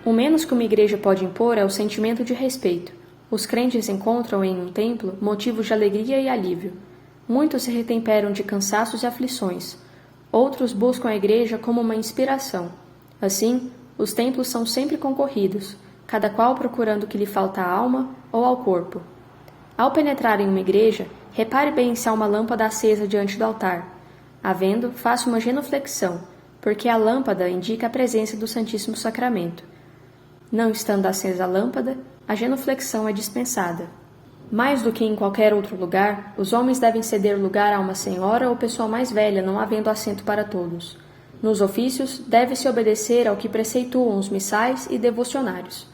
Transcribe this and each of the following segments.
O menos que uma igreja pode impor é o sentimento de respeito. Os crentes encontram em um templo motivos de alegria e alívio. Muitos se retemperam de cansaços e aflições. Outros buscam a igreja como uma inspiração. Assim, os templos são sempre concorridos, cada qual procurando o que lhe falta à alma ou ao corpo. Ao penetrar em uma igreja, repare bem se há uma lâmpada acesa diante do altar. Havendo, faça uma genuflexão, porque a lâmpada indica a presença do Santíssimo Sacramento. Não estando acesa a lâmpada, a genuflexão é dispensada. Mais do que em qualquer outro lugar, os homens devem ceder lugar a uma senhora ou pessoa mais velha, não havendo assento para todos. Nos ofícios, deve-se obedecer ao que preceituam os missais e devocionários.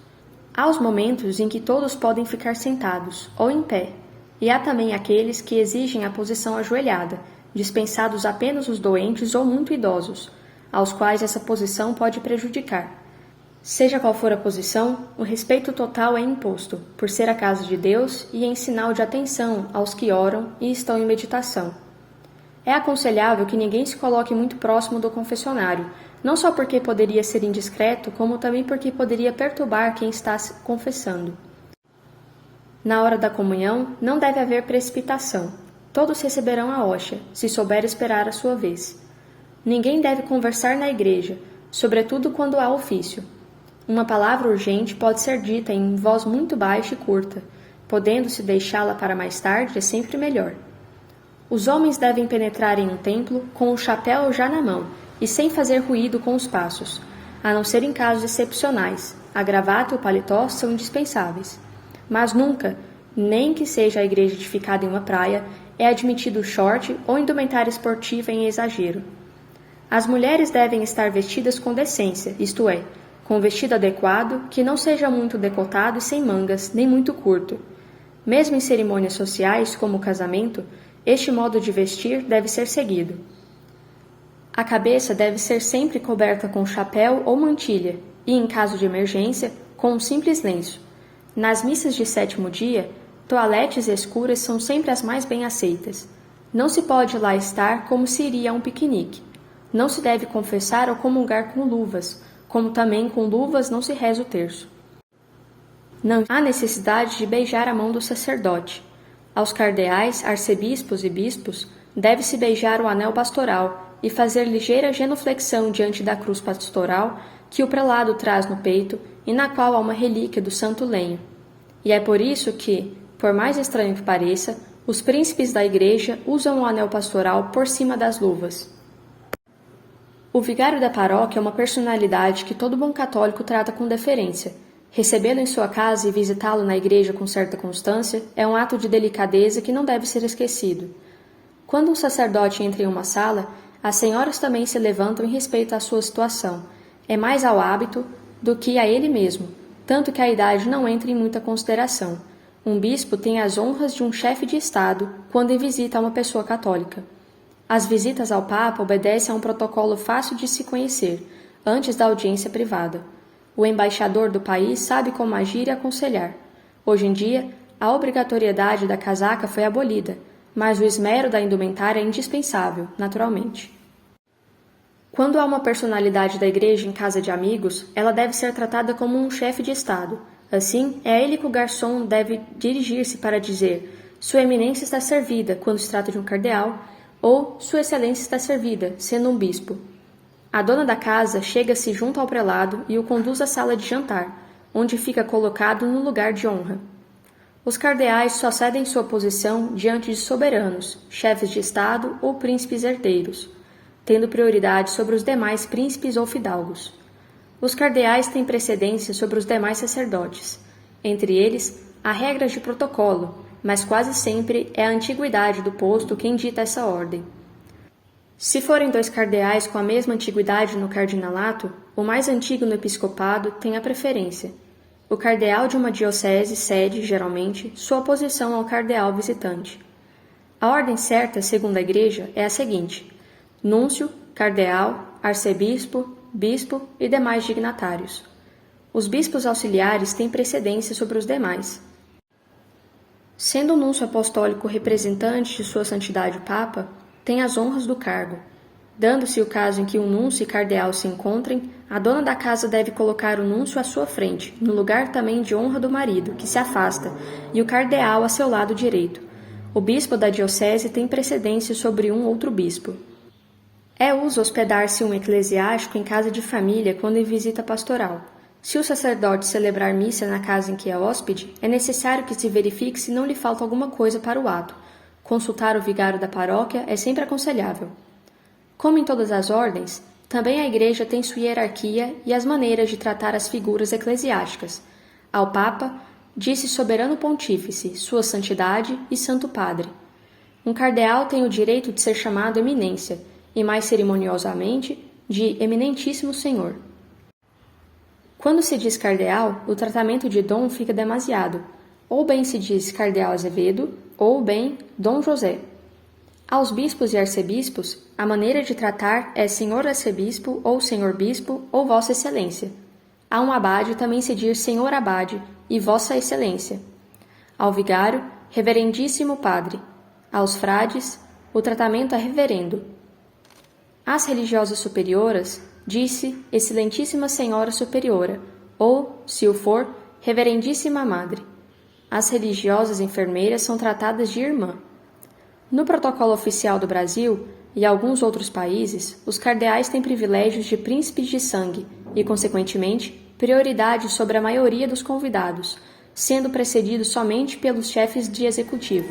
Há os momentos em que todos podem ficar sentados ou em pé, e há também aqueles que exigem a posição ajoelhada, dispensados apenas os doentes ou muito idosos, aos quais essa posição pode prejudicar. Seja qual for a posição, o respeito total é imposto, por ser a casa de Deus e em sinal de atenção aos que oram e estão em meditação. É aconselhável que ninguém se coloque muito próximo do confessionário, não só porque poderia ser indiscreto, como também porque poderia perturbar quem está se confessando. Na hora da comunhão, não deve haver precipitação. Todos receberão a hóstia, se souber esperar a sua vez. Ninguém deve conversar na igreja, sobretudo quando há ofício. Uma palavra urgente pode ser dita em voz muito baixa e curta, podendo-se deixá-la para mais tarde é sempre melhor. Os homens devem penetrar em um templo com o chapéu já na mão e sem fazer ruído com os passos, a não ser em casos excepcionais. A gravata e o paletó são indispensáveis. Mas nunca, nem que seja a igreja edificada em uma praia, é admitido short ou indumentária esportiva em exagero. As mulheres devem estar vestidas com decência, isto é, com um vestido adequado, que não seja muito decotado e sem mangas, nem muito curto. Mesmo em cerimônias sociais, como o casamento, este modo de vestir deve ser seguido. A cabeça deve ser sempre coberta com chapéu ou mantilha, e, em caso de emergência, com um simples lenço. Nas missas de sétimo dia, toaletes escuras são sempre as mais bem aceitas. Não se pode lá estar como se iria a um piquenique. Não se deve confessar ou comungar com luvas, como também com luvas não se reza o terço. Não há necessidade de beijar a mão do sacerdote. Aos cardeais, arcebispos e bispos, deve-se beijar o anel pastoral e fazer ligeira genuflexão diante da cruz pastoral que o prelado traz no peito e na qual há uma relíquia do santo lenho. E é por isso que, por mais estranho que pareça, os príncipes da igreja usam o anel pastoral por cima das luvas. O vigário da paróquia é uma personalidade que todo bom católico trata com deferência. Recebê-lo em sua casa e visitá-lo na igreja com certa constância é um ato de delicadeza que não deve ser esquecido. Quando um sacerdote entra em uma sala, as senhoras também se levantam em respeito à sua situação. É mais ao hábito do que a ele mesmo, tanto que a idade não entra em muita consideração. Um bispo tem as honras de um chefe de Estado quando visita uma pessoa católica. As visitas ao Papa obedecem a um protocolo fácil de se conhecer, antes da audiência privada. O embaixador do país sabe como agir e aconselhar. Hoje em dia, a obrigatoriedade da casaca foi abolida, mas o esmero da indumentária é indispensável, naturalmente. Quando há uma personalidade da igreja em casa de amigos, ela deve ser tratada como um chefe de Estado. Assim, é a ele que o garçom deve dirigir-se para dizer «Sua Eminência está servida» quando se trata de um cardeal, ou Sua Excelência está servida, sendo um bispo. A dona da casa chega-se junto ao prelado e o conduz à sala de jantar, onde fica colocado no lugar de honra. Os cardeais só cedem sua posição diante de soberanos, chefes de Estado ou príncipes herdeiros, tendo prioridade sobre os demais príncipes ou fidalgos. Os cardeais têm precedência sobre os demais sacerdotes. Entre eles, há regras de protocolo, mas quase sempre é a antiguidade do posto quem dita essa ordem. Se forem 2 cardeais com a mesma antiguidade no cardinalato, o mais antigo no episcopado tem a preferência. O cardeal de uma diocese cede, geralmente, sua posição ao cardeal visitante. A ordem certa, segundo a Igreja, é a seguinte: núncio, cardeal, arcebispo, bispo e demais dignatários. Os bispos auxiliares têm precedência sobre os demais. Sendo o núncio apostólico representante de Sua Santidade o Papa, tem as honras do cargo. Dando-se o caso em que um núncio e cardeal se encontrem, a dona da casa deve colocar o núncio à sua frente, no lugar também de honra do marido, que se afasta, e o cardeal a seu lado direito. O bispo da diocese tem precedência sobre um outro bispo. É uso hospedar-se um eclesiástico em casa de família quando em visita pastoral. Se o sacerdote celebrar missa na casa em que é hóspede, é necessário que se verifique se não lhe falta alguma coisa para o ato. Consultar o vigário da paróquia é sempre aconselhável. Como em todas as ordens, também a Igreja tem sua hierarquia e as maneiras de tratar as figuras eclesiásticas. Ao Papa, disse Soberano Pontífice, Sua Santidade e Santo Padre. Um cardeal tem o direito de ser chamado Eminência, e mais cerimoniosamente, de Eminentíssimo Senhor. Quando se diz cardeal, o tratamento de dom fica demasiado. Ou bem se diz cardeal Azevedo, ou bem Dom José. Aos bispos e arcebispos, a maneira de tratar é senhor arcebispo, ou senhor bispo, ou vossa excelência. A um abade também se diz senhor abade e vossa excelência. Ao vigário, reverendíssimo padre. Aos frades, o tratamento é reverendo. Às religiosas superioras, disse excelentíssima senhora superiora, ou, se o for, reverendíssima madre. As religiosas enfermeiras são tratadas de irmã. No protocolo oficial do Brasil e alguns outros países, os cardeais têm privilégios de príncipes de sangue e, consequentemente, prioridade sobre a maioria dos convidados, sendo precedidos somente pelos chefes de executivo.